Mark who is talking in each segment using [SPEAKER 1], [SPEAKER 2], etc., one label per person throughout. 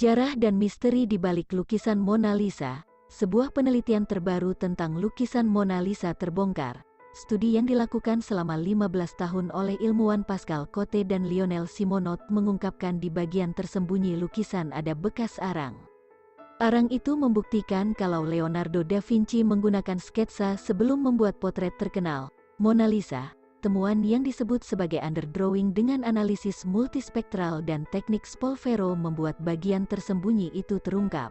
[SPEAKER 1] Sejarah dan misteri di balik lukisan Mona Lisa, sebuah penelitian terbaru tentang lukisan Mona Lisa terbongkar. Studi yang dilakukan selama 15 tahun oleh ilmuwan Pascal Cotte dan Lionel Simonot mengungkapkan di bagian tersembunyi lukisan ada bekas arang. Arang itu membuktikan kalau Leonardo da Vinci menggunakan sketsa sebelum membuat potret terkenal, Mona Lisa. Temuan yang disebut sebagai underdrawing dengan analisis multispektral dan teknik Spolvero membuat bagian tersembunyi itu terungkap.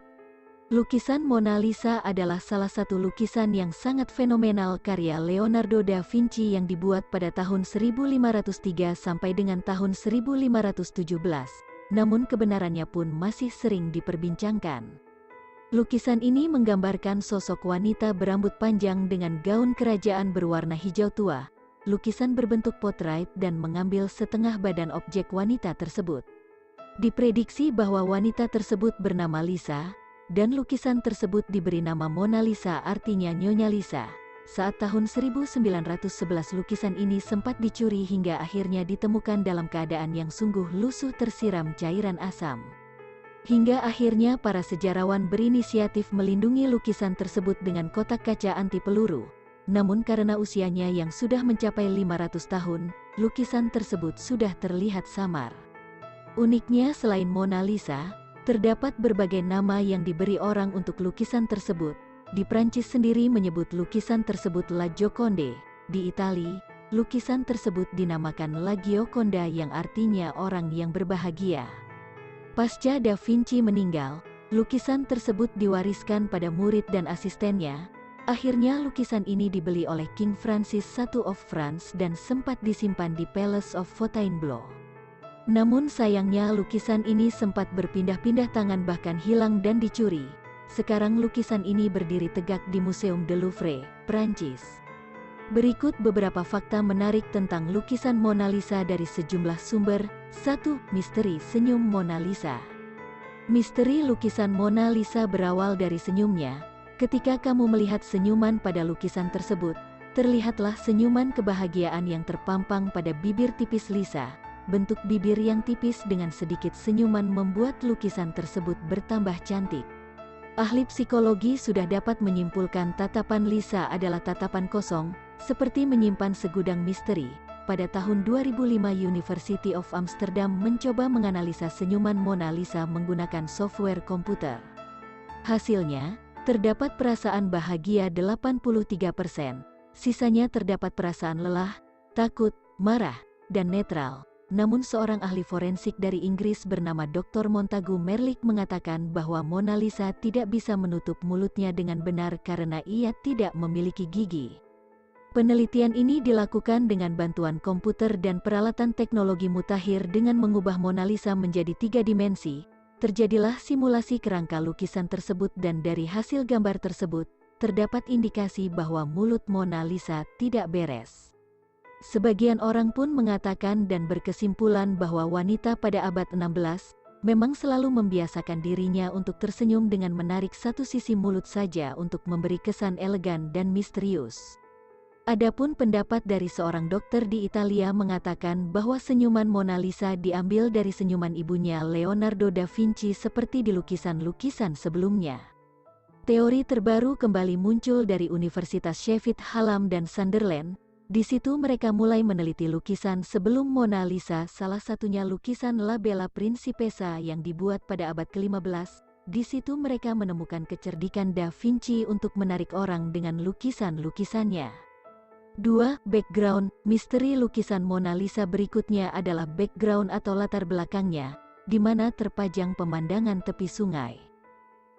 [SPEAKER 1] Lukisan Mona Lisa adalah salah satu lukisan yang sangat fenomenal karya Leonardo da Vinci yang dibuat pada tahun 1503 sampai dengan tahun 1517. Namun kebenarannya pun masih sering diperbincangkan. Lukisan ini menggambarkan sosok wanita berambut panjang dengan gaun kerajaan berwarna hijau tua. Lukisan berbentuk potrait dan mengambil setengah badan objek wanita tersebut. Diprediksi bahwa wanita tersebut bernama Lisa, dan lukisan tersebut diberi nama Mona Lisa artinya Nyonya Lisa. Saat tahun 1911 lukisan ini sempat dicuri hingga akhirnya ditemukan dalam keadaan yang sungguh lusuh tersiram cairan asam. Hingga akhirnya para sejarawan berinisiatif melindungi lukisan tersebut dengan kotak kaca anti peluru. Namun karena usianya yang sudah mencapai 500 tahun, lukisan tersebut sudah terlihat samar. Uniknya selain Mona Lisa, terdapat berbagai nama yang diberi orang untuk lukisan tersebut. Di Prancis sendiri menyebut lukisan tersebut La Gioconde. Di Italia, lukisan tersebut dinamakan La Gioconda yang artinya orang yang berbahagia. Pasca Da Vinci meninggal, lukisan tersebut diwariskan pada murid dan asistennya. Akhirnya lukisan ini dibeli oleh King Francis I of France dan sempat disimpan di Palace of Fontainebleau. Namun sayangnya lukisan ini sempat berpindah-pindah tangan bahkan hilang dan dicuri. Sekarang lukisan ini berdiri tegak di Museum de Louvre, Prancis. Berikut beberapa fakta menarik tentang lukisan Mona Lisa dari sejumlah sumber. 1. Misteri senyum Mona Lisa. Misteri lukisan Mona Lisa berawal dari senyumnya. Ketika kamu melihat senyuman pada lukisan tersebut, terlihatlah senyuman kebahagiaan yang terpampang pada bibir tipis Lisa. Bentuk bibir yang tipis dengan sedikit senyuman membuat lukisan tersebut bertambah cantik. Ahli psikologi sudah dapat menyimpulkan tatapan Lisa adalah tatapan kosong, seperti menyimpan segudang misteri. Pada tahun 2005 University of Amsterdam mencoba menganalisa senyuman Mona Lisa menggunakan software komputer. Hasilnya, terdapat perasaan bahagia 83%, sisanya terdapat perasaan lelah, takut, marah, dan netral. Namun seorang ahli forensik dari Inggris bernama Dr. Montagu Merlick mengatakan bahwa Mona Lisa tidak bisa menutup mulutnya dengan benar karena ia tidak memiliki gigi. Penelitian ini dilakukan dengan bantuan komputer dan peralatan teknologi mutakhir dengan mengubah Mona Lisa menjadi 3 dimensi. Terjadilah simulasi kerangka lukisan tersebut dan dari hasil gambar tersebut, terdapat indikasi bahwa mulut Mona Lisa tidak beres. Sebagian orang pun mengatakan dan berkesimpulan bahwa wanita pada abad 16 memang selalu membiasakan dirinya untuk tersenyum dengan menarik satu sisi mulut saja untuk memberi kesan elegan dan misterius. Adapun pendapat dari seorang dokter di Italia mengatakan bahwa senyuman Mona Lisa diambil dari senyuman ibunya Leonardo da Vinci seperti di lukisan-lukisan sebelumnya. Teori terbaru kembali muncul dari Universitas Sheffield Hallam dan Sunderland. Di situ mereka mulai meneliti lukisan sebelum Mona Lisa, salah satunya lukisan La Bella Principessa yang dibuat pada abad ke-15. Di situ mereka menemukan kecerdikan Da Vinci untuk menarik orang dengan lukisan-lukisannya. 2. Background. Misteri lukisan Mona Lisa berikutnya adalah background atau latar belakangnya, di mana terpajang pemandangan tepi sungai.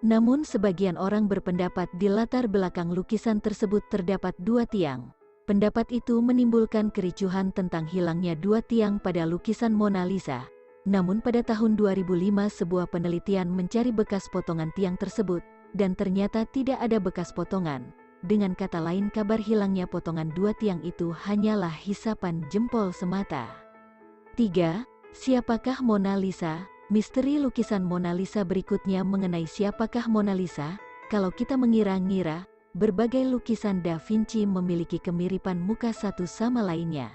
[SPEAKER 1] Namun sebagian orang berpendapat di latar belakang lukisan tersebut terdapat 2 tiang. Pendapat itu menimbulkan kericuhan tentang hilangnya 2 tiang pada lukisan Mona Lisa. Namun pada tahun 2005 sebuah penelitian mencari bekas potongan tiang tersebut, dan ternyata tidak ada bekas potongan. Dengan kata lain, kabar hilangnya potongan 2 tiang itu hanyalah hisapan jempol semata. 3. Siapakah Mona Lisa? Misteri lukisan Mona Lisa berikutnya mengenai siapakah Mona Lisa. Kalau kita mengira-ngira, berbagai lukisan Da Vinci memiliki kemiripan muka satu sama lainnya.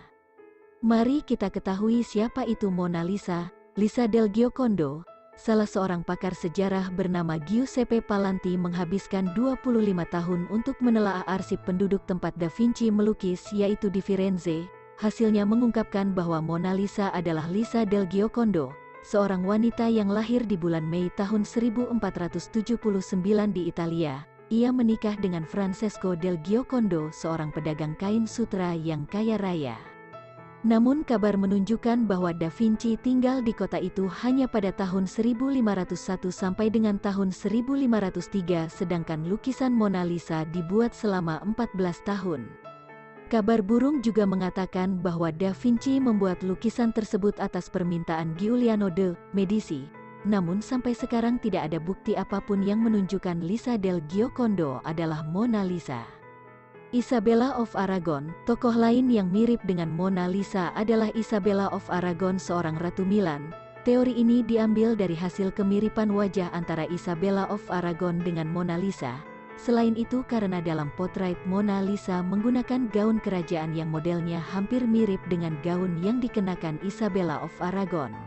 [SPEAKER 1] Mari kita ketahui siapa itu Mona Lisa. Lisa del Giocondo. salah seorang pakar sejarah bernama Giuseppe Palanti menghabiskan 25 tahun untuk menelaah arsip penduduk tempat Da Vinci melukis, yaitu di Firenze. Hasilnya mengungkapkan bahwa Mona Lisa adalah Lisa del Giocondo, seorang wanita yang lahir di bulan Mei tahun 1479 di Italia. Ia menikah dengan Francesco del Giocondo, seorang pedagang kain sutra yang kaya raya. Namun kabar menunjukkan bahwa Da Vinci tinggal di kota itu hanya pada tahun 1501 sampai dengan tahun 1503, sedangkan lukisan Mona Lisa dibuat selama 14 tahun. Kabar burung juga mengatakan bahwa Da Vinci membuat lukisan tersebut atas permintaan Giuliano de' Medici. Namun sampai sekarang tidak ada bukti apapun yang menunjukkan Lisa del Giocondo adalah Mona Lisa. Isabella of Aragon, tokoh lain yang mirip dengan Mona Lisa adalah Isabella of Aragon, seorang ratu Milan. Teori ini diambil dari hasil kemiripan wajah antara Isabella of Aragon dengan Mona Lisa. Selain itu, karena dalam potret Mona Lisa menggunakan gaun kerajaan yang modelnya hampir mirip dengan gaun yang dikenakan Isabella of Aragon.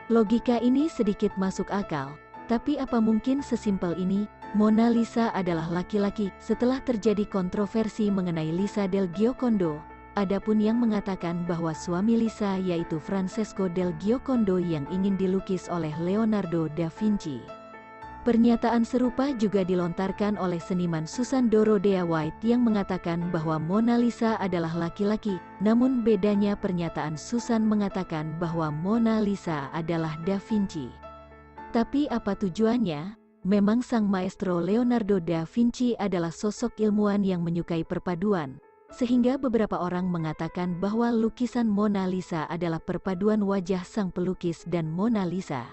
[SPEAKER 1] Logika ini sedikit masuk akal, tapi apa mungkin sesimpel ini? Mona Lisa adalah laki-laki. Setelah terjadi kontroversi mengenai Lisa del Giocondo, adapun yang mengatakan bahwa suami Lisa yaitu Francesco del Giocondo yang ingin dilukis oleh Leonardo da Vinci. Pernyataan serupa juga dilontarkan oleh seniman Susan Dorothea White yang mengatakan bahwa Mona Lisa adalah laki-laki, namun bedanya pernyataan Susan mengatakan bahwa Mona Lisa adalah Da Vinci. Tapi apa tujuannya? Memang sang maestro Leonardo da Vinci adalah sosok ilmuwan yang menyukai perpaduan, sehingga beberapa orang mengatakan bahwa lukisan Mona Lisa adalah perpaduan wajah sang pelukis dan Mona Lisa.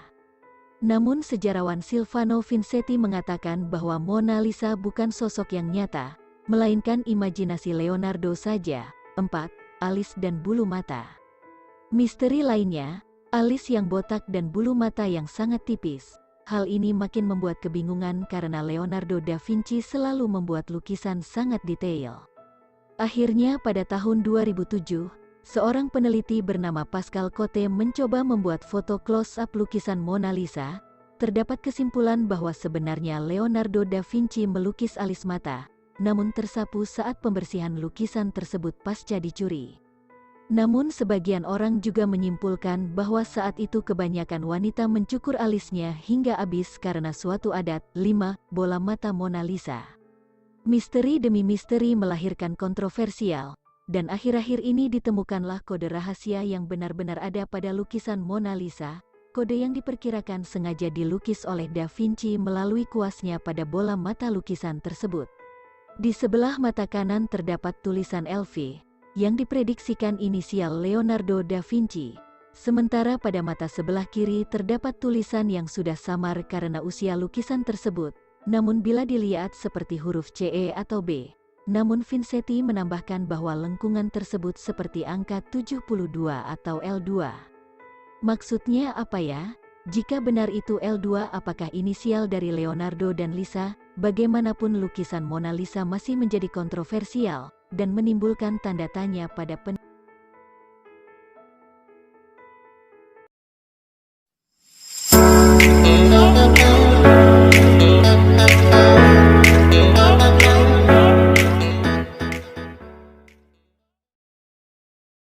[SPEAKER 1] Namun sejarawan Silvano Vincetti mengatakan bahwa Mona Lisa bukan sosok yang nyata, melainkan imajinasi Leonardo saja. 4. Alis dan bulu mata. Misteri lainnya, alis yang botak dan bulu mata yang sangat tipis. Hal ini makin membuat kebingungan karena Leonardo da Vinci selalu membuat lukisan sangat detail. Akhirnya pada tahun 2007, seorang peneliti bernama Pascal Cote mencoba membuat foto close-up lukisan Mona Lisa. Terdapat kesimpulan bahwa sebenarnya Leonardo da Vinci melukis alis mata, namun tersapu saat pembersihan lukisan tersebut pasca dicuri. Namun sebagian orang juga menyimpulkan bahwa saat itu kebanyakan wanita mencukur alisnya hingga habis karena suatu adat. 5. Bola mata Mona Lisa. Misteri demi misteri melahirkan kontroversial, dan akhir-akhir ini ditemukanlah kode rahasia yang benar-benar ada pada lukisan Mona Lisa, kode yang diperkirakan sengaja dilukis oleh Da Vinci melalui kuasnya pada bola mata lukisan tersebut. Di sebelah mata kanan terdapat tulisan LV, yang diprediksikan inisial Leonardo da Vinci. Sementara pada mata sebelah kiri terdapat tulisan yang sudah samar karena usia lukisan tersebut, namun bila dilihat seperti huruf CE atau B. Namun Vincetti menambahkan bahwa lengkungan tersebut seperti angka 72 atau L2. Maksudnya apa ya? Jika benar itu L2, apakah inisial dari Leonardo dan Lisa? Bagaimanapun lukisan Mona Lisa masih menjadi kontroversial dan menimbulkan tanda tanya pada